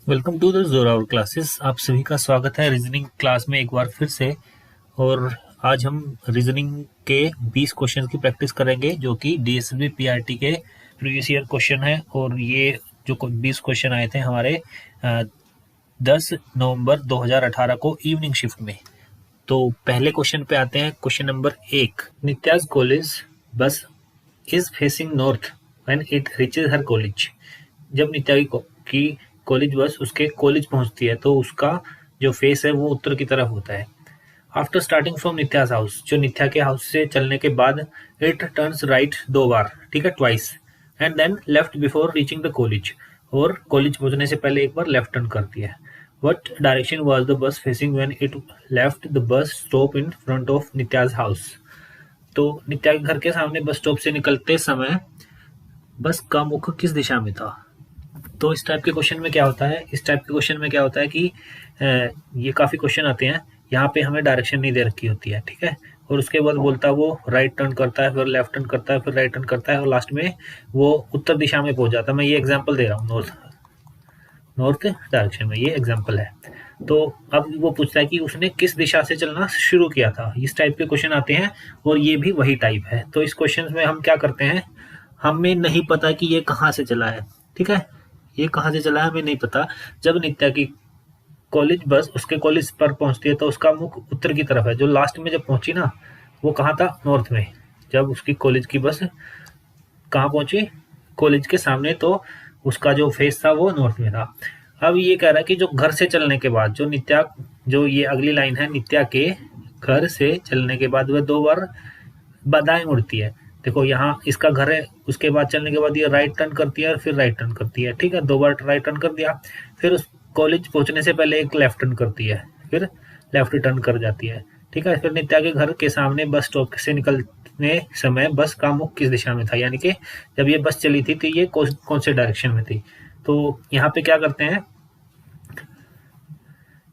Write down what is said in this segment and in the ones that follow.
Welcome to the Zorawar classes. आप सभी का स्वागत है रीजनिंग क्लास में एक बार फिर से। और आज हम रीजनिंग के 20 क्वेश्चन की प्रैक्टिस करेंगे जो कि डीएसएसबी पीआरटी के प्रीवियस ईयर क्वेश्चन है। और ये जो 20 क्वेश्चन आए थे हमारे 10 नवंबर 2018 को इवनिंग शिफ्ट में। तो पहले क्वेश्चन पे आते हैं। क्वेश्चन नंबर 1, नित्याज कॉलेज बस is facing north when it reaches her college. जब नित्या की कॉलेज बस उसके कॉलेज पहुंचती है तो उसका जो फेस है वो उत्तर की तरफ होता है। आफ्टर स्टार्टिंग फ्रॉम नित्याज हाउस, जो नित्या के हाउस से चलने के बाद इट टर्न्स राइट 2 बार, ठीक है, twice, and then left before reaching the college, और कॉलेज पहुंचने से पहले एक बार लेफ्ट टर्न करती है। What direction was the bus facing when it left the bus stop in front of Nitya's house. तो नित्या के घर के सामने बस स्टॉप से निकलते समय बस का मुख किस दिशा में था। तो इस टाइप के क्वेश्चन में क्या होता है, कि ये काफ़ी क्वेश्चन आते हैं, यहाँ पे हमें डायरेक्शन नहीं दे रखी होती है, ठीक है। और उसके बाद बोलता है वो राइट टर्न करता है, फिर लेफ्ट टर्न करता है, फिर राइट टर्न करता है, और लास्ट में वो उत्तर दिशा में पहुंच जाता है। मैं ये एग्जाम्पल दे रहा हूँ, नॉर्थ डायरेक्शन में, ये एग्जाम्पल है। तो अब वो पूछता है कि उसने किस दिशा से चलना शुरू किया था। इस टाइप के क्वेश्चन आते हैं और ये भी वही टाइप है। तो इस क्वेश्चन में हम क्या करते हैं, हमें नहीं पता कि ये कहाँ से चला है, ठीक है, ये कहाँ से चला है हमें नहीं पता। जब नित्या की कॉलेज बस उसके कॉलेज पर पहुंचती है तो उसका मुख उत्तर की तरफ है। जो लास्ट में जब पहुंची ना, वो कहाँ था, नॉर्थ में। जब उसकी कॉलेज की बस कहाँ पहुंची, कॉलेज के सामने, तो उसका जो फेस था वो नॉर्थ में था। अब ये कह रहा है कि जो घर से चलने के बाद जो नित्या, जो ये अगली लाइन है, नित्या के घर से चलने के बाद वह 2 बार दाएं मुड़ती है। देखो यहाँ इसका घर है, उसके बाद चलने के बाद ये राइट टर्न करती है और फिर राइट टर्न करती है, ठीक है, 2 बार राइट टर्न कर दिया। फिर उस कॉलेज पहुंचने से पहले एक लेफ्ट टर्न करती है, फिर लेफ्ट टर्न कर जाती है, ठीक है। फिर नित्या के घर के सामने बस स्टॉप से निकलने समय बस का मुख किस दिशा में था, यानी कि जब ये बस चली थी तो ये कौन से डायरेक्शन में थी। तो यहाँ पे क्या करते हैं,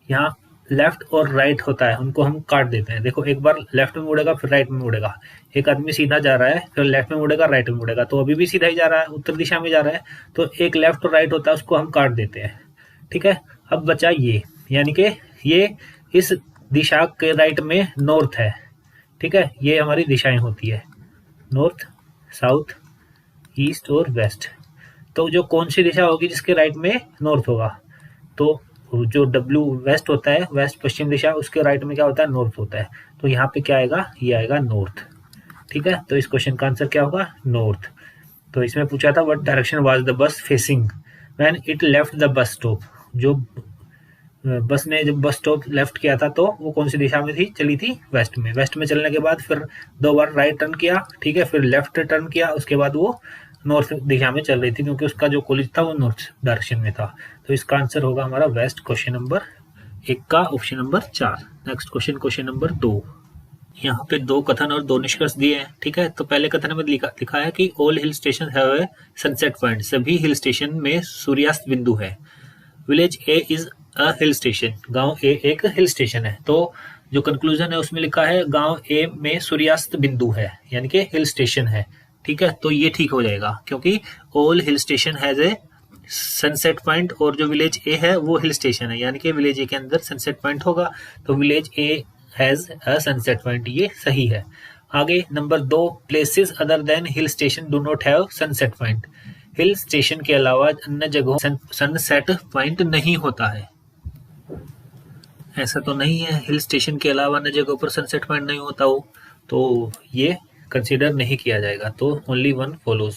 यहाँ लेफ्ट और राइट होता है, उनको हम काट देते हैं। देखो एक बार लेफ्ट में मुड़ेगा फिर राइट में मुड़ेगा, एक आदमी सीधा जा रहा है फिर लेफ्ट में मुड़ेगा राइट में मुड़ेगा, तो अभी भी सीधा ही जा रहा है, उत्तर दिशा में जा रहा है। तो एक लेफ्ट और राइट होता है, उसको हम काट देते हैं, ठीक है। अब बचा ये, यानी कि ये इस दिशा के राइट में नॉर्थ है, ठीक है। ये हमारी दिशाएं होती है, नॉर्थ, साउथ, ईस्ट और वेस्ट। तो जो कौन सी दिशा होगी जिसके राइट में नॉर्थ होगा, तो जो डब्ल्यू वेस्ट होता है, वेस्ट पश्चिम दिशा, उसके राइट में क्या होता है, नॉर्थ होता है। तो यहाँ पे क्या आएगा, ये आएगा नॉर्थ, ठीक है। तो इस क्वेश्चन का आंसर क्या होगा, नॉर्थ। तो इसमें पूछा था what direction was the bus facing when it left the bus stop. जो बस ने जब बस स्टॉप लेफ्ट किया था तो वो कौन सी दिशा में थी, चली थी वेस्ट में। वेस्ट में चलने के बाद फिर 2 बार राइट टर्न किया, ठीक है, फिर लेफ्ट टर्न किया, उसके बाद वो नॉर्थ दिशा में चल रही थी क्योंकि उसका जो कॉलेज था वो नॉर्थ डायरेक्शन में था। तो इसका आंसर होगा हमारा वेस्ट, क्वेश्चन नंबर 1 का option number 4। Next question, question number 2। यहाँ पे 2 कथन और 2 निष्कर्ष दिए हैं, ठीक है। तो पहले कथन में लिखा है कि all hill station have a sunset point, सभी हिल स्टेशन में सूर्यास्त बिंदु है। Village A is a hill station, गांव ए एक हिल स्टेशन है। तो जो कंक्लूजन है उसमें लिखा है गांव ए में सूर्यास्त बिंदु है, यानी कि हिल स्टेशन है, ठीक है। तो ये ठीक हो जाएगा क्योंकि all hill station has a sunset point, और जो विलेज ए है वो हिल स्टेशन है, यानी कि विलेज ए के अंदर सनसेट पॉइंट होगा। तो village A has a sunset point, ये सही है। आगे number 2, places other than hill station do not have sunset point. Hill station के अलावा अन्य जगहों सनसेट पॉइंट नहीं होता है। ऐसा तो नहीं है, हिल स्टेशन के अलावा अन्य जगहों पर सनसेट पॉइंट नहीं होता हो, तो ये कंसीडर नहीं किया जाएगा। तो ओनली वन फॉलोज,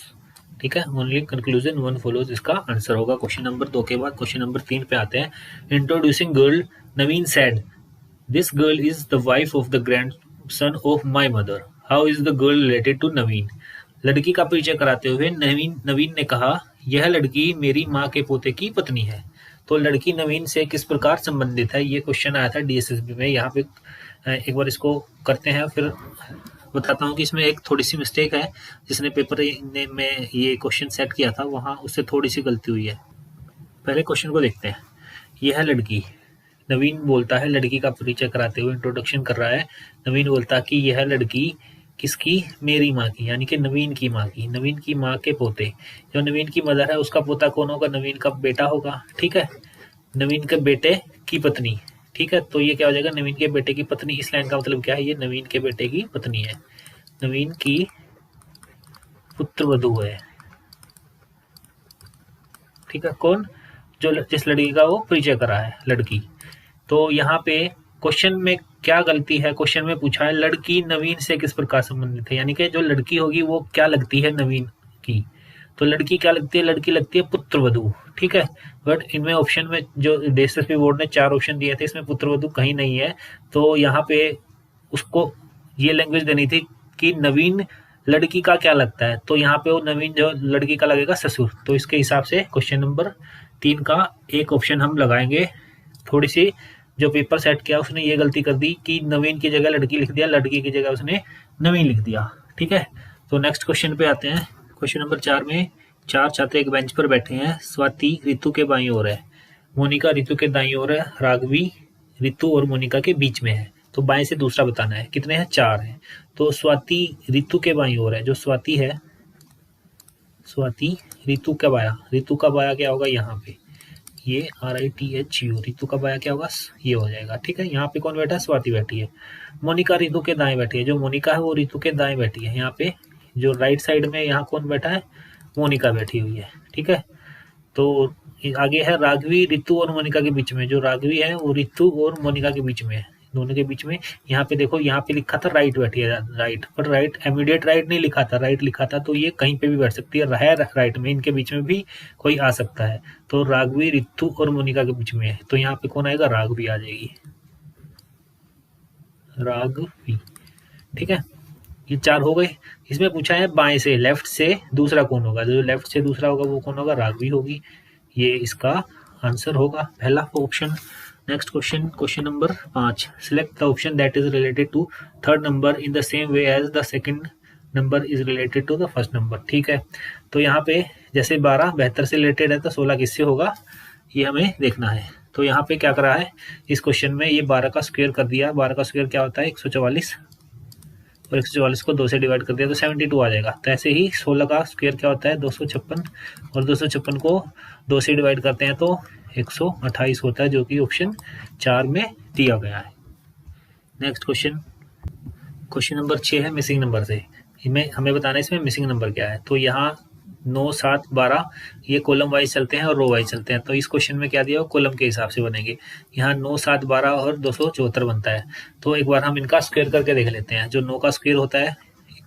ठीक है, ओनली कंक्लूजन वन फॉलोज इसका आंसर होगा क्वेश्चन नंबर 2 के बाद। क्वेश्चन नंबर 3 पे आते हैं। Introducing girl, Naveen said this girl is the wife of the grandson of my mother, how is the girl related to Naveen. लड़की का परिचय कराते हुए नवीन ने कहा यह लड़की मेरी माँ के पोते की पत्नी है। तो लड़की नवीन से किस प्रकार संबंधित है, ये क्वेश्चन आया था डीएसएसबी में। यहाँ पे एक बार इसको करते हैं, फिर बताता हूँ कि इसमें एक थोड़ी सी मिस्टेक है। जिसने पेपर में ये क्वेश्चन सेट किया था वहाँ उससे थोड़ी सी गलती हुई है। पहले क्वेश्चन को देखते हैं। यह लड़की, नवीन बोलता है, लड़की का परिचय कराते हुए इंट्रोडक्शन कर रहा है। नवीन बोलता है कि यह लड़की किसकी, मेरी माँ की, यानी कि नवीन की माँ की, नवीन की माँ के पोते। जो नवीन की मदर है उसका पोता कौन होगा, नवीन का बेटा होगा, ठीक है। नवीन के बेटे की पत्नी। ठीक है, तो ये क्या हो जाएगा, नवीन के बेटे की पत्नी। इस लाइन का मतलब क्या है, ये नवीन के बेटे की पत्नी है, नवीन की पुत्रवधू है। ठीक है, कौन, जो जिस लड़की का वो परिचय करा है, लड़की। तो यहाँ पे क्वेश्चन में क्या गलती है, क्वेश्चन में पूछा है लड़की नवीन से किस प्रकार संबंधित है, यानी कि जो लड़की होगी वो क्या लगती है नवीन की। तो लड़की क्या लगती है, लड़की लगती है पुत्रवधू। ठीक है, बट इनमें ऑप्शन में जो डीएसएसपी बोर्ड ने 4 ऑप्शन दिए थे, इसमें पुत्रवधू कहीं नहीं है। तो यहाँ पे उसको ये लैंग्वेज देनी थी कि नवीन लड़की का क्या लगता है, तो यहाँ पे वो नवीन जो लड़की का लगेगा ससुर। तो इसके हिसाब से क्वेश्चन नंबर 3 का एक ऑप्शन हम लगाएंगे। थोड़ी सी जो पेपर सेट किया उसने ये गलती कर दी कि नवीन की जगह लड़की लिख दिया, लड़की की जगह उसने नवीन लिख दिया। ठीक है, तो नेक्स्ट क्वेश्चन पे आते हैं। क्वेश्चन नंबर 4 में 4 छात्र एक बेंच पर बैठे हैं। स्वाति ऋतु के बाईं ओर है, मोनिका ऋतु के दाईं ओर है, राघवी ऋतु और मोनिका के बीच में है। तो बाएं से दूसरा बताना है, कितने हैं, 4 हैं। तो स्वाति ऋतु के बाईं ओर है, जो स्वाति है, स्वाति ऋतु का बाया, ऋतु का बाया क्या होगा यहाँ पे, ये RITHU, ऋतु का बाया क्या होगा, ये हो जाएगा। ठीक है, यहाँ पे कौन बैठा है, स्वाति बैठी है। मोनिका ऋतु के दाएं बैठी है, जो मोनिका है वो ऋतु के दाएं बैठी है। यहाँ पे जो राइट साइड में यहाँ कौन बैठा है, मोनिका बैठी हुई है। ठीक है, तो आगे है राघवी ऋतु और मोनिका के बीच में, जो राघवी है वो ऋतु और मोनिका के बीच में है, दोनों के बीच में। यहाँ पे देखो, यहाँ पे लिखा था राइट बैठी है, राइट, पर राइट इमीडिएट राइट नहीं लिखा था, राइट लिखा था। तो ये कहीं पे भी बैठ सकती है राइट में, इनके बीच में भी कोई आ सकता है। तो राघवी ऋतु और मोनिका के बीच में है, तो यहाँ पे कौन आएगा, राघवी आ जाएगी, राघवी। ठीक है, ये 4 हो गए। इसमें पूछा है बाएं से, लेफ्ट से दूसरा कौन होगा, जो लेफ्ट से दूसरा होगा वो कौन होगा, राघवी होगी। ये इसका आंसर होगा पहला option. Next question, question number 5, select the option that is related to third number in the same way as the second number is related to the first number. ठीक है, तो यहाँ पे जैसे 12 72 से रिलेटेड है, तो 16 किससे होगा, ये हमें देखना है। तो यहाँ पे क्या करा है इस क्वेश्चन में, ये 12 का स्क्वायर कर दिया। 12 का स्क्वायर क्या होता है, 144, और 144 को 2 से डिवाइड कर दिया तो 72 आ जाएगा। तो ऐसे ही 16 का स्क्वायर क्या होता है, 256, और 256 को 2 से डिवाइड करते हैं तो 128 होता है, जो कि ऑप्शन 4 में दिया गया है। नेक्स्ट क्वेश्चन, क्वेश्चन नंबर 6 है मिसिंग नंबर से। हमें बताना है इसमें मिसिंग नंबर क्या है। तो यहाँ 9, 7, 12 ये कॉलम वाइज चलते हैं और रो वाइज चलते हैं। तो इस क्वेश्चन में क्या दिया हो, कॉलम के हिसाब से बनेंगे। यहाँ 9, 7, 12 और 274 बनता है। तो एक बार हम इनका स्क्वायर करके देख लेते हैं। जो 9 का स्क्वायर होता है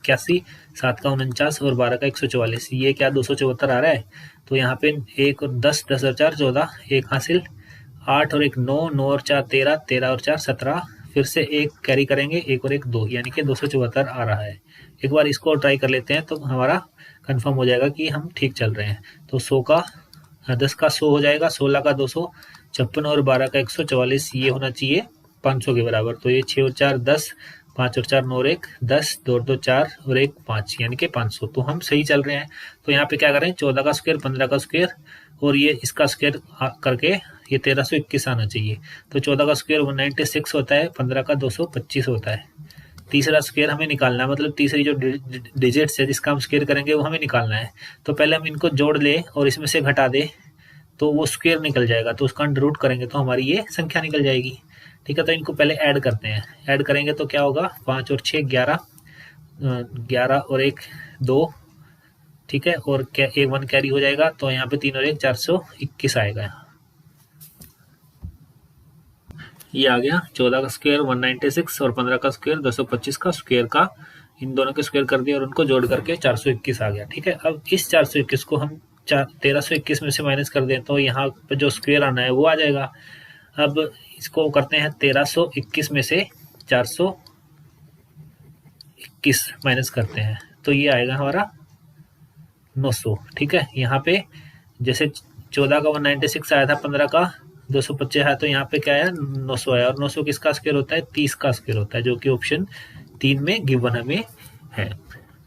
81, 7 का 49 और 12 का 144, ये क्या 274 आ रहा है। तो यहाँ पे 1 और 10, 10 और 4 14, 1 हासिल, 8 और 1 9, 9 और 4 13, 13 और 4 17, फिर से 1 कैरी करेंगे, 1 और 1 2, यानी कि 274 आ रहा है। एक बार इसको ट्राई कर लेते हैं तो हमारा कंफर्म हो जाएगा कि हम ठीक चल रहे हैं। तो 100 का 10 का 100 हो जाएगा, 16 का 256 और 12 का 144, ये होना चाहिए 500 के बराबर। तो ये 6 और 4 10, 5 और 4 9 और 1 10, 2 और 2 4 और 1 5, यानी कि 500। तो हम सही चल रहे हैं। तो यहाँ पे क्या करें, 14 का स्क्वायर, 15 का स्क्वायर और ये इसका स्क्वायर करके ये 1321 आना चाहिए। तो 14 का स्क्वायर 196 होता है, 15 का 225 होता है। तीसरा स्क्वायर हमें निकालना है, मतलब तीसरी जो डिजिट्स है जिसका हम स्क्वायर करेंगे वो हमें निकालना है। तो पहले हम इनको जोड़ ले और इसमें से घटा दे तो वो स्क्वायर निकल जाएगा। तो उसका अंडर रूट करेंगे तो हमारी ये संख्या निकल जाएगी। ठीक है, तो इनको पहले ऐड करते हैं। ऐड करेंगे तो क्या होगा, 5 और 6 11, 11 और 1 2, ठीक है, और 1 कैरी हो जाएगा। तो यहाँ पे 3 और 1 421 आएगा। यहाँ ये आ गया। 14 का स्क्वायर 196 और 15 का स्क्वायर 225 का स्क्वायर का इन दोनों के स्क्वायर कर दिया और उनको जोड़ करके 421 आ गया। ठीक है, अब इस 421 को हम 1321 में से माइनस कर दें तो यहाँ पे जो स्क्वायर आना है वो आ जाएगा। अब इसको करते हैं 1321 में से 421 माइनस करते हैं तो ये आएगा हमारा 900। ठीक है, यहाँ पे जैसे 14 का 196 आया था, 15 का 225 है, तो यहाँ पे क्या है 900 आया। और 900 किसका स्क्वायर होता है, 30 का स्क्वायर होता है, जो कि ऑप्शन 3 में गिवन हमें है।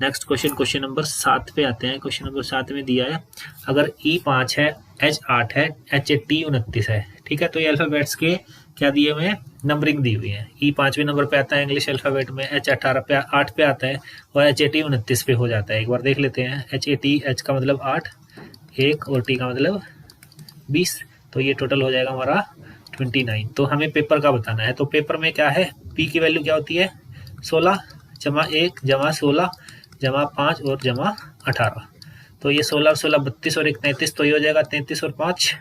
नेक्स्ट क्वेश्चन, क्वेश्चन नंबर 7 पे आते हैं। क्वेश्चन नंबर 7 में दिया है अगर E 5 है, H 8 है, H T 29 है। ठीक है, तो ये अल्फाबेट्स के क्या दिए हुए हैं, नंबरिंग दी हुई है। E 5वें नंबर पे आता है इंग्लिश अल्फाबेट में, H 18 पे 8 पे आता है और H T 29 पे हो जाता है। एक बार देख लेते हैं। H A T, H का मतलब 8, 1 और T का मतलब 20, तो ये टोटल हो जाएगा हमारा 29। तो हमें पेपर का बताना है। तो पेपर में क्या है, पी की वैल्यू क्या होती है 16 जमा 1 जमा 16 जमा 5 और जमा 18। तो ये 16 और 16 32 और 1 33, तो ये हो जाएगा 33 और 5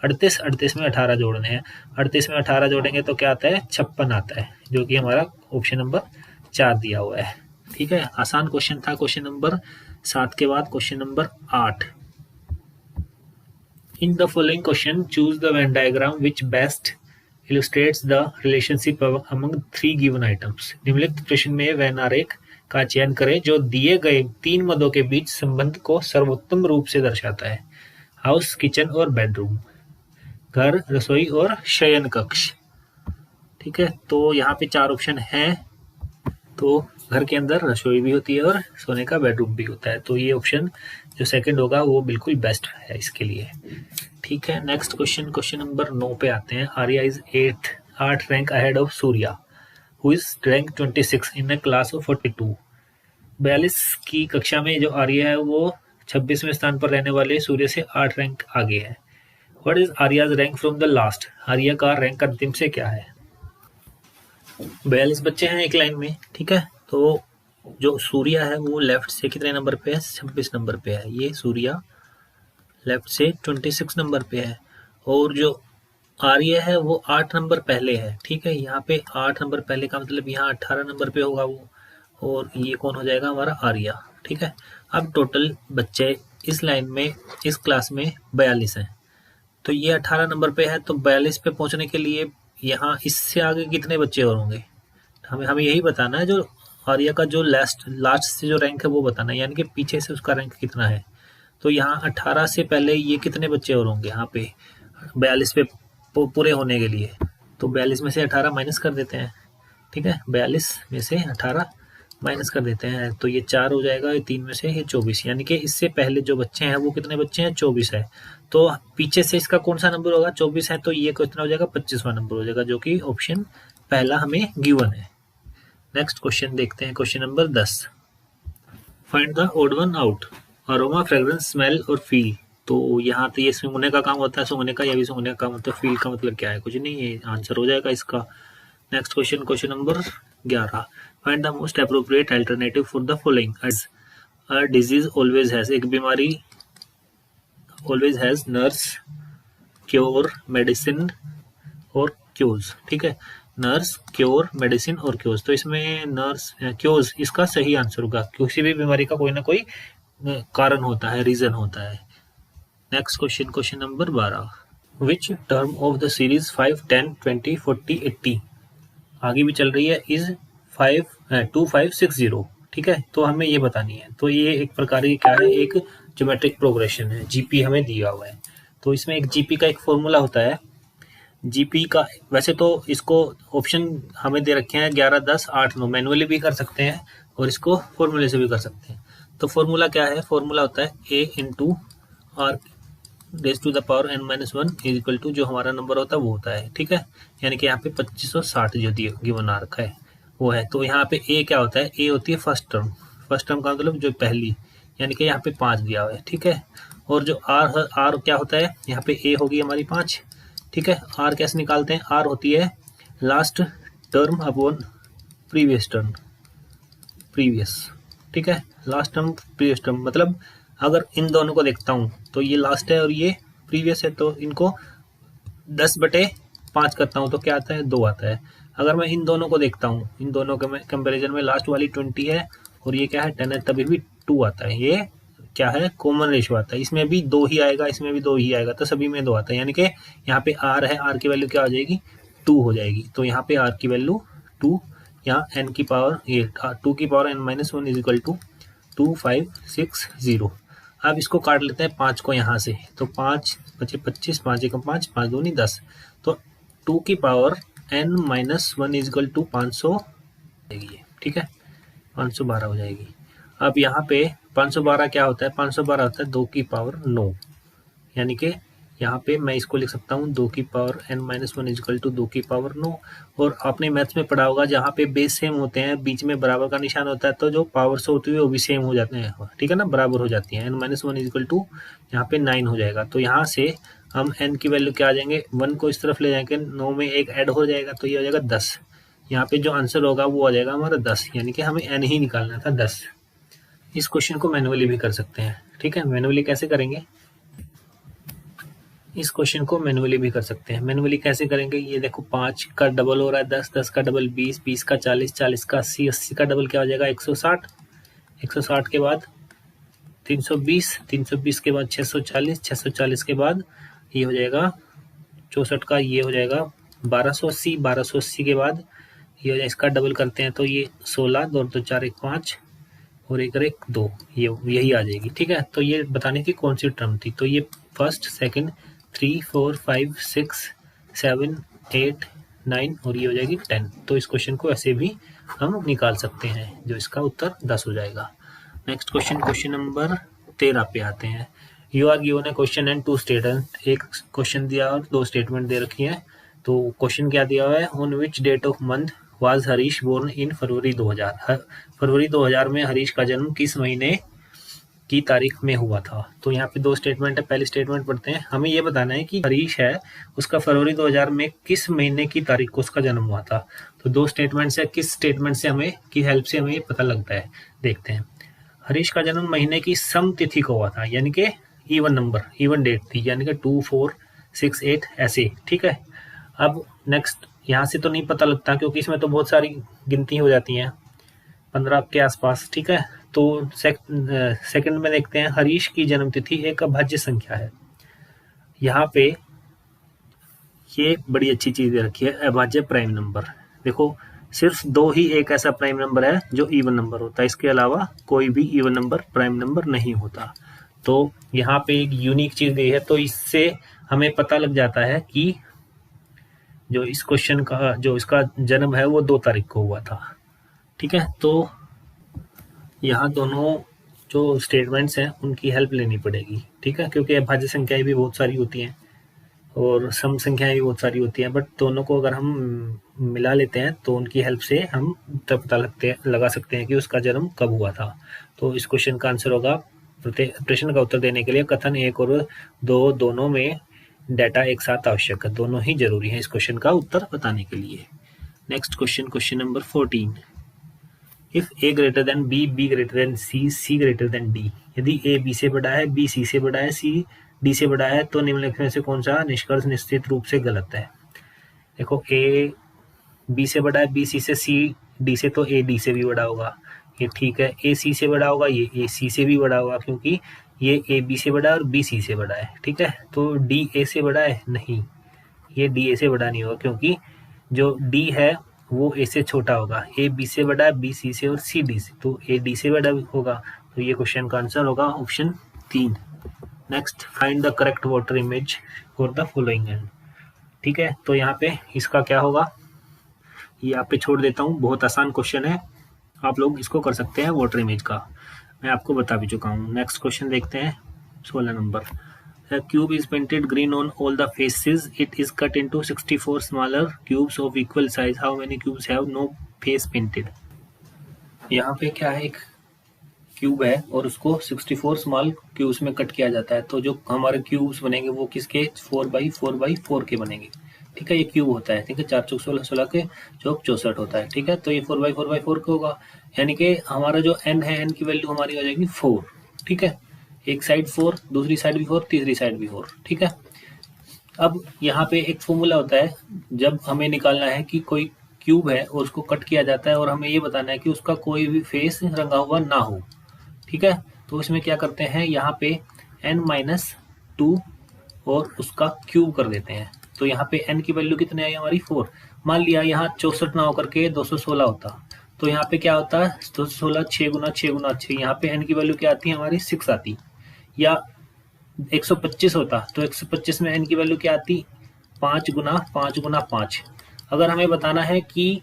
38। 38 में 18 जोड़ने हैं, 38 में 18 जोड़ेंगे तो क्या आता है 56 आता है, जो कि हमारा ऑप्शन नंबर 4 दिया हुआ है। ठीक है, आसान क्वेश्चन था। क्वेश्चन नंबर 7 के बाद question number 8। In the following question, choose the Venn diagram which best illustrates the relationship among three given items. निम्नलिखित प्रश्न में वैन आरेख का चयन करें जो दिए गए 3 मदों के बीच संबंध को सर्वोत्तम रूप से दर्शाता है। हाउस, किचन और बेडरूम, घर, रसोई और शयन कक्ष। ठीक है, तो यहाँ पे 4 ऑप्शन हैं। तो घर के अंदर रसोई भी होती है और सोने का बेडरूम भी होता है, तो ये ऑप्शन जो सेकंड होगा वो बिल्कुल बेस्ट है इसके लिए। ठीक है, नेक्स्ट क्वेश्चन, क्वेश्चन नंबर 9 पे आते हैं। Arya is 8 rank ahead of Surya who is rank 26 in a class of 42। 42 की कक्षा में जो आर्या है वो 26वें स्थान पर रहने वाले सूर्य से 8 रैंक आगे है। What is Arya's rank from the last, Arya का रैंक अंतिम से क्या है। 42 बच्चे हैं एक लाइन में। ठीक है, तो जो सूर्या है वो लेफ्ट से कितने नंबर पे है 26 नंबर पे है, ये सूर्या लेफ्ट से 26 नंबर पे है, और जो आर्य है वो 8 नंबर पहले है। ठीक है, यहाँ पे 8 नंबर पहले का मतलब यहाँ 18 नंबर पे होगा वो, और ये कौन हो जाएगा हमारा आर्या। ठीक है, अब टोटल बच्चे इस लाइन में इस क्लास में 42 हैं, तो ये 18 नंबर पे है, तो 42 पे पहुंचने के लिए यहाँ इससे आगे कितने बच्चे और होंगे, हमें यही बताना है। जो आर्या का जो लास्ट से जो रैंक है वो बताना है, यानी कि पीछे से उसका रैंक कितना है। तो यहाँ 18 से पहले ये कितने बच्चे और होंगे यहाँ पे 42 पे पूरे होने के लिए। तो 42 में से 18 माइनस कर देते हैं। ठीक है, 42 में से 18 माइनस कर देते हैं, तो ये 4 हो जाएगा, ये 3 में से ये 24, यानी कि इससे पहले जो बच्चे हैं वो कितने बच्चे हैं 24 है। तो पीछे से इसका कौन सा नंबर होगा 24 है, तो ये कितना हो जाएगा 25वां नंबर हो जाएगा, जो कि ऑप्शन पहला हमें गिवन है। नेक्स्ट क्वेश्चन देखते हैं, question number 10। Find the odd one out, aroma, fragrance, smell और फील। तो यहाँ तो ये सूंघने का काम होता है, सूंघने का, या भी सूंघने का काम होता है। फील का मतलब क्या है, कुछ नहीं, ये आंसर हो जाएगा इसका। Next question, question number 11। Find the most appropriate alternative for the following. A disease always has, एक बीमारी always has nurse, cure, medicine और क्यूज। ठीक है, नर्स, क्योर, मेडिसिन और क्यूज। तो इसमें नर्स क्यूज इसका सही आंसर होगा, किसी भी बीमारी का कोई ना कोई कारण होता है, रीजन होता है। Next question, question number 12। Which term of the series 5, 10, 20, 40, 80 आगे भी चल रही है इज 2560। ठीक है, तो हमें ये बतानी है। तो ये एक प्रकार की क्या है, एक ज्योमेट्रिक प्रोग्रेशन है, जीपी हमें दिया हुआ है। तो इसमें एक जीपी का एक फॉर्मूला होता है। जीपी का वैसे तो इसको ऑप्शन हमें दे रखे हैं 11, 10, 8, 9, मैनुअली भी कर सकते हैं और इसको फॉर्मूले से भी कर सकते हैं। तो फॉर्मूला क्या है, फॉर्मूला होता है a into r raise to the power n-1 is equal to जो हमारा नंबर होता है वो होता है। ठीक है, यानी कि यहाँ पे 2560 जो दिया गिवन आ रखा है वो है। तो यहाँ पे a क्या होता है, a होती है फर्स्ट टर्म, फर्स्ट टर्म का मतलब जो पहली, यानी कि यहाँ पे 5 दिया हुआ है। ठीक है, और जो आर क्या होता है, यहाँ पे a होगी हमारी 5। ठीक है, आर कैसे निकालते हैं, आर होती है last term upon previous term, previous. ठीक है, लास्ट टर्म प्रीवियस टर्म, मतलब अगर इन दोनों को देखता हूँ तो ये लास्ट है और ये प्रीवियस है, तो इनको 10/5 करता हूँ तो क्या आता है 2 आता है। अगर मैं इन दोनों को देखता हूँ, इन दोनों के कंपेरिजन में लास्ट वाली 20 है और ये क्या है 10 है, तभी भी 2 आता है। ये क्या है कॉमन रेशियो आता है, इसमें भी 2 ही आएगा, इसमें भी 2 ही आएगा, तो सभी में 2 आता है। यानी कि यहाँ पे आर है, आर की वैल्यू क्या हो जाएगी 2 हो जाएगी। तो यहाँ पे आर की वैल्यू 2, यहाँ n की पावर ये 2 की power n-1 is equal to 2560। अब इसको काट लेते हैं 5 को यहाँ से, तो 5 बचे 25, 5 एकम 5, 5 दूनी 10, तो 2 की power n-1 is equal to 500 जाएगी। ठीक है, 512 हो जाएगी। अब यहाँ पे 512 क्या होता है, 512 होता है 2 की पावर 9, यानी कि यहाँ पे मैं इसको लिख सकता हूँ 2 की पावर n-1 इजकल टू 2 की पावर 9। और आपने मैथ्स में पढ़ा होगा जहाँ पे बेस सेम होते हैं, बीच में बराबर का निशान होता है, तो जो पावर्स होती है वो भी सेम हो जाते हैं, ठीक है ना, बराबर हो जाती है। n-1 इजकल टू यहाँ पे 9 हो जाएगा। तो यहाँ से हम n की वैल्यू क्या आ जाएंगे, 1 को इस तरफ ले जाएंगे, 9 में एक ऐड हो जाएगा तो ये हो जाएगा 10। यहाँ पे जो आंसर होगा वो आ जाएगा हमारा 10, यानी कि हमें n ही निकालना था 10। इस क्वेश्चन को मैनुअली भी कर सकते हैं, ठीक है। मैनुअली कैसे करेंगे, इस क्वेश्चन को मैनुअली भी कर सकते हैं। मैनुअली कैसे करेंगे, ये देखो 5 का डबल हो रहा है 10, 10 का डबल 20, 20 का 40, 40 का 80, 80 का डबल क्या हो जाएगा 160, 160 के बाद 320, 320 के बाद 640, 640 के बाद ये हो जाएगा 64 का, ये हो जाएगा 1280, 1280 के बाद ये हो जाएगा, इसका डबल करते हैं तो ये 16, 2 2 4 1 5 और 1 1 2, ये यही आ जाएगी, ठीक है। तो ये बताने की कौन सी टर्म थी, तो ये फर्स्ट, सेकंड, 3 4 5 6 7 8 9 और ये हो जाएगी 10। तो इस क्वेश्चन को ऐसे भी हम निकाल सकते हैं, जो इसका उत्तर 10 हो जाएगा। नेक्स्ट क्वेश्चन, क्वेश्चन नंबर 13 पे आते हैं। You are given a question and 2 statement, एक क्वेश्चन दिया और 2 स्टेटमेंट दे रखी है। तो क्वेश्चन क्या दिया हुआ है, on which date of month was Harish born in February 2000, फरवरी 2000 में हरीश का जन्म किस महीने की तारीख में हुआ था। तो यहाँ पे 2 स्टेटमेंट है, पहली स्टेटमेंट पढ़ते हैं। हमें ये बताना है कि हरीश है उसका फरवरी 2000 में किस महीने की तारीख को उसका जन्म हुआ था। तो 2 स्टेटमेंट से किस स्टेटमेंट से हमें की हेल्प से हमें ये पता लगता है, देखते हैं। हरीश का जन्म महीने की सम तिथि को हुआ था, यानी कि इवन नंबर, इवन डेट थी, यानी कि 2 4 6 8 ऐसे, ठीक है। अब नेक्स्ट, यहाँ से तो नहीं पता लगता क्योंकि इसमें तो बहुत सारी गिनती हो जाती हैं, 15 के आसपास, ठीक है। तो सेकंड में देखते हैं, हरीश की जन्मतिथि एक अभाज्य संख्या है। यहाँ पे ये बड़ी अच्छी चीज दे रखी है, अभाज्य प्राइम नंबर। देखो सिर्फ 2 ही एक ऐसा प्राइम नंबर है जो इवन नंबर होता है, इसके अलावा कोई भी इवन नंबर प्राइम नंबर नहीं होता। तो यहाँ पे एक यूनिक चीज दी है, तो इससे हमें पता लग जाता है कि जो इस क्वेश्चन का जो इसका जन्म है वो 2 तारीख को हुआ था, ठीक है। तो यहाँ दोनों जो स्टेटमेंट्स हैं उनकी हेल्प लेनी पड़ेगी, ठीक है, क्योंकि अभाज्य संख्याएं भी बहुत सारी होती हैं और सम संख्याएं भी बहुत सारी होती हैं, बट दोनों को अगर हम मिला लेते हैं तो उनकी हेल्प से हम तब पता लगा सकते हैं कि उसका जन्म कब हुआ था। तो इस क्वेश्चन का आंसर होगा, प्रश्न का उत्तर देने के लिए कथन 1 और 2 दोनों में डाटा एक साथ आवश्यक है, दोनों ही जरूरी है इस क्वेश्चन का उत्तर बताने के लिए। Next question, question number 14। If a greater than b, b greater than c, c greater than d, यदि ए बी से बड़ा है, बी सी से बड़ा है, सी डी से बड़ा है, तो निम्नलिखित में से कौन सा निष्कर्ष निश्चित रूप से गलत है। देखो ए बी से बड़ा है, बी सी से, सी डी से, तो ए डी से भी बड़ा होगा, ये ठीक है। ए सी से बड़ा होगा, ये ए सी से भी बड़ा होगा, क्योंकि ये ए बी से बड़ा है और बी सी से बड़ा है, ठीक है। तो डी ए से बड़ा है, नहीं, ये डी ए से बड़ा नहीं होगा, क्योंकि जो डी है वो ए से छोटा होगा। ए बी से बड़ा है, बी सी से और सी डी से, तो ए डी से बड़ा होगा। तो ये क्वेश्चन का आंसर होगा option 3। Next, find the correct water image for the following and, ठीक है। तो यहाँ पे इसका क्या होगा, ये यहाँ पे छोड़ देता हूँ, बहुत आसान क्वेश्चन है, आप लोग इसको कर सकते हैं वाटर इमेज का, मैं आपको बता भी चुका हूँ। नेक्स्ट क्वेश्चन देखते हैं, 16 number. A cube is painted green on all the faces. It is cut into 64 smaller cubes of equal size. How many cubes have no face painted? यहाँ पे क्या है, एक क्यूब है और उसको 64 स्मॉल क्यूब्स में कट किया जाता है। तो जो हमारे क्यूब्स बनेंगे वो किसके, 4x4x4 के बनेंगे, ठीक है। ये क्यूब होता है, ठीक है, 4 चौक 16, 16 के चौक 64 होता है, ठीक है। तो ये 4x4x4 का होगा, यानी कि हमारा जो n है, n की वैल्यू हमारी हो जाएगी 4, ठीक है। एक साइड 4, दूसरी साइड भी 4, तीसरी साइड भी 4, ठीक है। अब यहाँ पे एक फॉर्मूला होता है, जब हमें निकालना है कि कोई क्यूब है और उसको कट किया जाता है और हमें ये बताना है कि उसका कोई भी फेस रंगा हुआ ना हो, ठीक है। तो इसमें क्या करते हैं, यहाँ पे n-2 और उसका क्यूब कर देते हैं। तो यहाँ पे n की वैल्यू कितनी आई हमारी, 4। मान लिया यहाँ 64 ना होकर के 216 होता, तो यहाँ पे क्या होता है, 216 6 गुना 6 गुना 6, यहाँ पे n की वैल्यू क्या आती है हमारी, 6 आती। या 125 होता तो 125 में n की वैल्यू क्या आती, 5 गुना 5 गुना 5। अगर हमें बताना है कि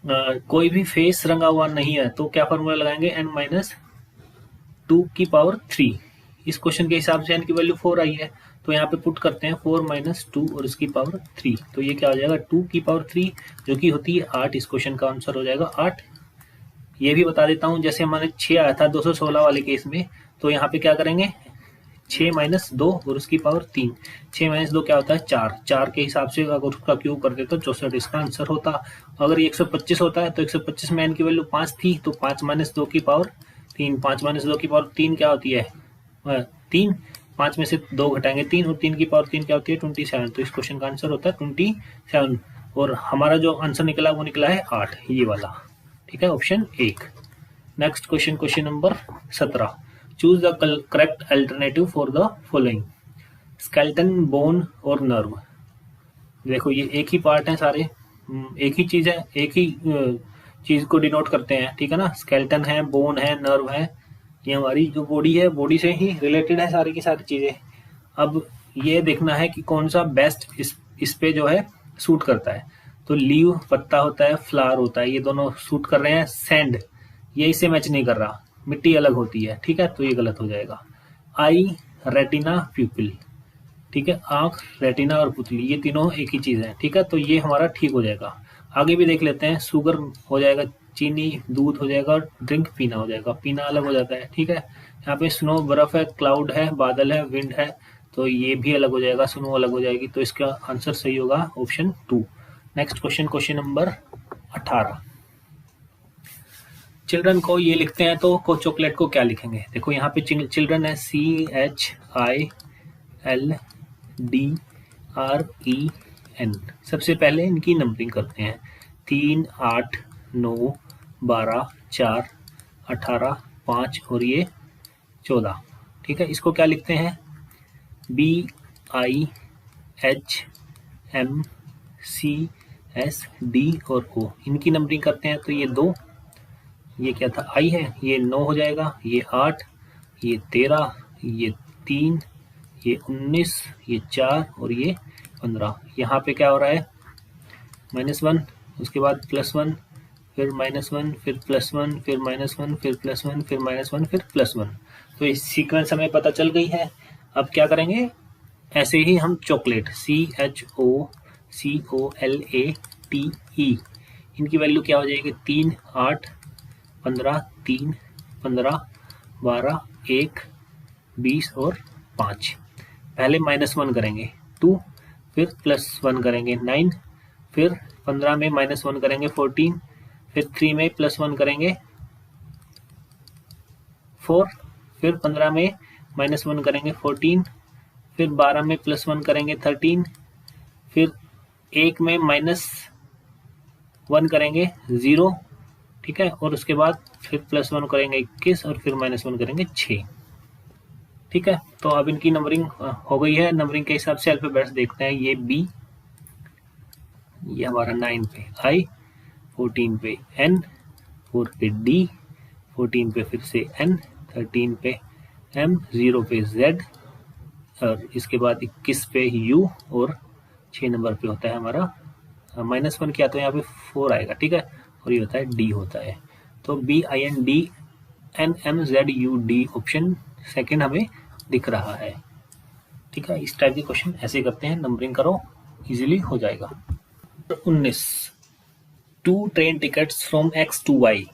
कोई भी फेस रंगा हुआ नहीं है, तो क्या फॉर्मूला लगाएंगे, n-2 की पावर 3। इस क्वेश्चन के हिसाब से n की वैल्यू 4 आई है, तो यहाँ पे पुट करते हैं 4 माइनस 2 और इसकी पावर 3, तो ये क्या हो जाएगा 2 की पावर 3 जो कि होती है 8। इस क्वेश्चन का आंसर हो जाएगा 8। ये भी बता देता हूँ, जैसे हमारे 6 आया था 216 वाले केस में, तो यहाँ पे क्या करेंगे 6 माइनस 2 और उसकी पावर 3। 6 माइनस 2 क्या होता है 4, 4 के हिसाब से अगर उसका क्यूब कर देते तो 64 इसका आंसर होता। अगर ये 125 होता है तो 125 में n की वैल्यू 5 थी, तो 5 माइनस 2 की पावर 3, 5 माइनस 2 की पावर 3 क्या होती है 3, 5 में से 2 घटाएंगे 3 और 3 की पावर 3 क्या होती है 27। तो इस क्वेश्चन का आंसर होता है 27 और हमारा जो आंसर निकला वो निकला है 8, ये वाला। ठीक है, option 1। Next question, question number 17। Choose the correct alternative for the following, skeleton, bone और नर्व। देखो ये एक ही पार्ट है सारे, एक ही चीज है, एक ही चीज को डिनोट करते हैं। ठीक है ना, स्केलेटन है, बोन है, नर्व है, ये हमारी जो बॉडी है, बॉडी से ही रिलेटेड है सारी की सारी चीजें। अब ये देखना है कि कौन सा बेस्ट इस पे जो है सूट करता है। तो लीव पत्ता होता है, फ्लावर होता है, ये दोनों सूट कर रहे हैं। सैंड ये इससे मैच नहीं कर रहा, मिट्टी अलग होती है। ठीक है, तो ये गलत हो जाएगा। आई, रेटिना, प्यूपिल। ठीक है, आंख, रेटिना और पुतली ये तीनों एक ही चीज है। ठीक है, तो ये हमारा ठीक हो जाएगा। आगे भी देख लेते हैं, शुगर हो जाएगा, चीनी, दूध हो जाएगा, ड्रिंक पीना हो जाएगा। पीना अलग हो जाता है। ठीक है, यहाँ पे स्नो बर्फ है, क्लाउड है, बादल है, विंड है, तो ये भी अलग हो जाएगा, स्नो अलग हो जाएगी। तो इसका आंसर सही होगा option 2। Next question, question number 18। Children को ये लिखते हैं तो को चॉकलेट को क्या लिखेंगे। देखो यहाँ पे चिल्ड्रन है CHILDREN। सबसे पहले इनकी नंबरिंग करते हैं, 3, 8, 9, 12, 4, 18, 5 और ये 14। ठीक है, इसको क्या लिखते हैं BIHMCSD और O। इनकी नंबरिंग करते हैं तो ये 2, ये क्या था I है, ये 9 हो जाएगा, ये 8, ये 13, ये 3, ये 19, ये 4 और ये 15। यहाँ पे क्या हो रहा है -1, उसके बाद +1, फिर -1, फिर +1, फिर -1, फिर +1, फिर -1, फिर +1। तो इस सीक्वेंस हमें पता चल गई है। अब क्या करेंगे, ऐसे ही हम चॉकलेट CHOCOLATE, इनकी वैल्यू क्या हो जाएगी 3, 8, 15, 3, 15, 12, 1, 20 और 5। पहले -1 करेंगे 2, फिर +1 करेंगे 9, फिर 15 में -1 करेंगे 14, फिर 3 में +1 करेंगे 4, फिर 15 में -1 करेंगे 14, फिर 12 में +1 करेंगे 13, फिर 1 में -1 करेंगे 0। ठीक है, और उसके बाद फिर +1 करेंगे 21 और फिर -1 करेंगे 6। ठीक है, तो अब इनकी नंबरिंग हो गई है। नंबरिंग के हिसाब से अल्फाबेट्स देखते हैं, ये B, ये हमारा 9 पे I, 14 पे N, 4 पे D, 14 पे फिर से N, 13 पे M, 0 पे Z और इसके बाद 21 पे U और 6 नंबर पे होता है हमारा -1 किया तो यहाँ पे 4 आएगा। ठीक है, और ये होता है D होता है। तो BINDNMZUD ऑप्शन सेकंड हमें दिख रहा है। ठीक है, इस टाइप के क्वेश्चन ऐसे करते हैं, नंबरिंग करो इजीली हो जाएगा। 19, 2 train tickets from X to Y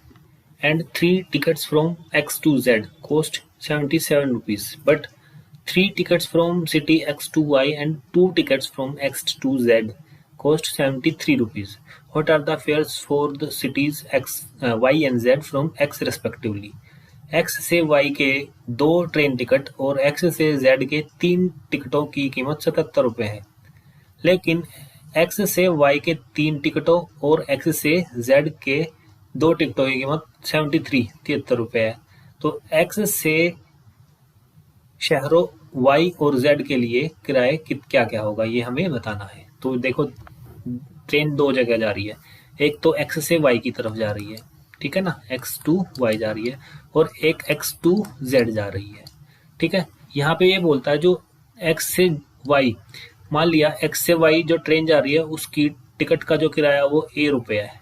and 3 tickets from X to Z cost 77 rupees, but 3 tickets from city X to Y and 2 tickets from X to Z cost 73 rupees. What are the fares for the cities Y and Z from X respectively? X से Y के 2 train ticket और X से Z के 3 टिकटों की कीमत 77 रुपये है, लेकिन X से Y के 3 टिकटों और X से Z के 2 टिकटों की कीमत 73 रुपये है। तो X से शहरों Y और Z के लिए किराए क्या क्या होगा ये हमें बताना है। तो देखो ट्रेन 2 जगह जा रही है, एक तो X से Y की तरफ जा रही है, ठीक है ना, X to Y जा रही है, और एक X to Z जा रही है। ठीक है, यहाँ पे ये बोलता है जो X से Y, मान लिया X से Y जो ट्रेन जा रही है उसकी टिकट का जो किराया वो A रुपये है।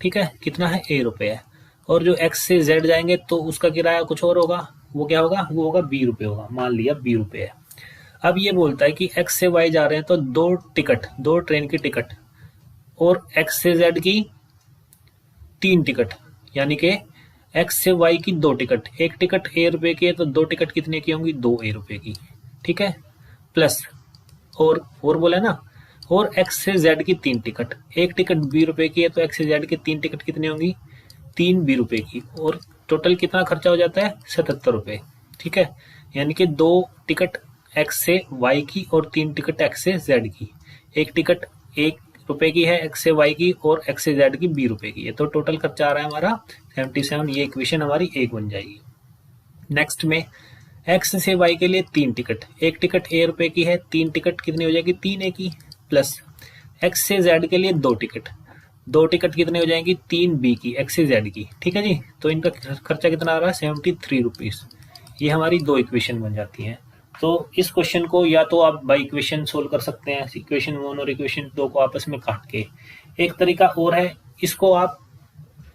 ठीक है, कितना है A रुपये है, और जो X से Z जाएंगे तो उसका किराया कुछ और होगा, वो क्या होगा, वो होगा B रुपये होगा, मान लिया B रुपये है। अब ये बोलता है कि एक्स से वाई जा रहे हैं तो दो ट्रेन की टिकट और एक्स से जेड की 3 टिकट, यानी कि एक्स से वाई की 2 टिकट, एक टिकट ए रुपए की है तो 2 टिकट कितने की होंगी, 2 ए रुपए की, ठीक है। प्लस और बोला ना, और एक्स से जेड की 3 टिकट, एक टिकट बी रुपए की है तो एक्स से जेड की 3 टिकट कितनी होंगी, 3 बी रुपए की, और टोटल कितना खर्चा हो जाता है, 77 रुपए, ठीक है। यानी कि 2 टिकट एक्स से वाई की और 3 टिकट एक्स से जेड की, एक टिकट 1 रुपए की है एक्स से वाई की और एक्स से जेड की 20 रुपए की है, तो टोटल खर्चा आ रहा है हमारा 77। ये इक्वेशन हमारी एक बन जाएगी। नेक्स्ट में एक्स से वाई के लिए 3 टिकट, एक टिकट ए रुपए की है, 3 टिकट कितनी हो जाएगी, 3 ए की, प्लस एक्स से जेड के लिए 2 टिकट, 2 टिकट कितने हो जाएंगी, 3 बी की, एक्स से जेड की, ठीक है जी। तो इनका खर्चा कितना आ रहा है, 73 रुपीज। ये हमारी 2 इक्वेशन बन जाती हैं। तो इस क्वेश्चन को या तो आप बाई इक्वेशन सोल्व कर सकते हैं, इक्वेशन 1 और इक्वेशन 2 को आपस में काट के। एक तरीका और है, इसको आप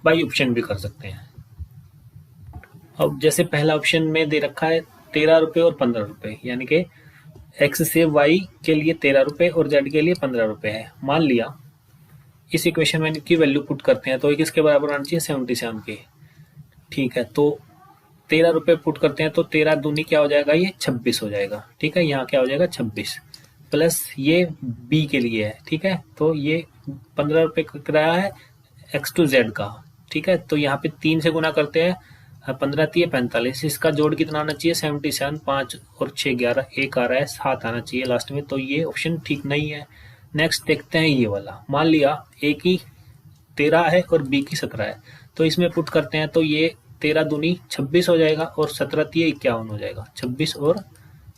बाई ऑप्शन भी कर सकते हैं। अब जैसे पहला ऑप्शन में दे रखा है 13 रुपए और 15 रुपए, यानी कि एक्स से वाई के लिए 13 रुपए और जेड के लिए 15 रुपए है। मान लिया इस इक्वेशन में इनकी वैल्यू पुट करते हैं तो ये किसके बराबर आना चाहिए, 77 के, ठीक है। तो 13 रुपए पुट करते हैं तो 13 दूनी क्या हो जाएगा, ये 26 हो जाएगा, ठीक है। यहाँ क्या हो जाएगा 26, प्लस ये बी के लिए है, ठीक है। तो ये 15 रुपए किराया है एक्स टू जेड का, ठीक है। तो यहाँ पे 3 से गुना करते हैं, 15 3 45, इसका जोड़ कितना आना चाहिए, 77, 5 और 6 11, 1 आ रहा है, 7 आना चाहिए लास्ट में, तो ये ऑप्शन ठीक नहीं है। नेक्स्ट देखते हैं ये वाला, मान लिया ए की 13 है और बी की 17 है, तो इसमें पुट करते हैं तो ये 13 दूनी 26 हो जाएगा और 17 3 51 हो जाएगा, 26 और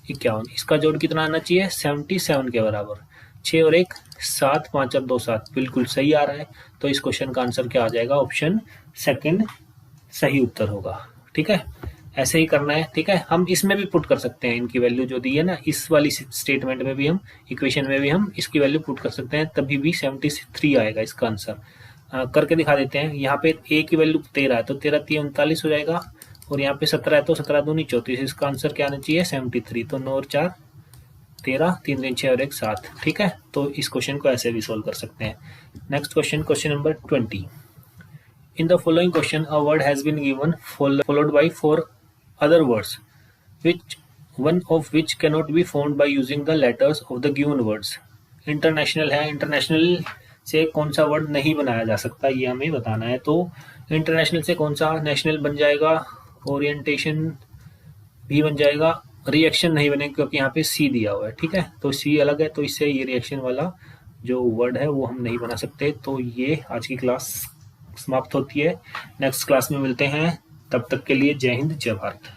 51, इसका जोड़ कितना आना चाहिए, 77 के बराबर, 6 और 1 7, 5 और 2 7, बिल्कुल सही आ रहा है। तो इस क्वेश्चन का आंसर क्या आ जाएगा, ऑप्शन सेकंड सही उत्तर होगा, ठीक है। ऐसे ही करना है, ठीक है। हम इसमें भी पुट कर सकते हैं, इनकी वैल्यू जो दी है ना, इस वाली स्टेटमेंट में भी हम, इक्वेशन में भी हम इसकी वैल्यू पुट कर सकते हैं, तभी भी 73 आएगा इसका आंसर। करके दिखा देते हैं। यहाँ पे ए की वैल्यू 13 है तो 13 3 39 हो जाएगा, और यहाँ पे 17 है तो 17 दूनी 34, इसका आंसर क्या आना चाहिए, 73। तो 9 और 4 13, 3 3 6 और 1 7, ठीक है। तो इस क्वेश्चन को ऐसे भी सोल्व कर सकते हैं। Next question, question number 20। In the following question, a word has been given followed by 4 other words, one of which cannot be formed by using the letters of the given words. International है, international से कौन सा word नहीं बनाया जा सकता ये हमें बताना है। तो इंटरनेशनल से कौन सा नेशनल बन जाएगा, ओरिएंटेशन भी बन जाएगा, रिएक्शन नहीं बनेगा क्योंकि यहाँ पे सी दिया हुआ है, ठीक है। तो सी अलग है, तो इससे ये रिएक्शन वाला जो वर्ड है वो हम नहीं बना सकते। तो ये आज की क्लास समाप्त होती है। नेक्स्ट क्लास में मिलते हैं, तब तक के लिए जय हिंद जय भारत।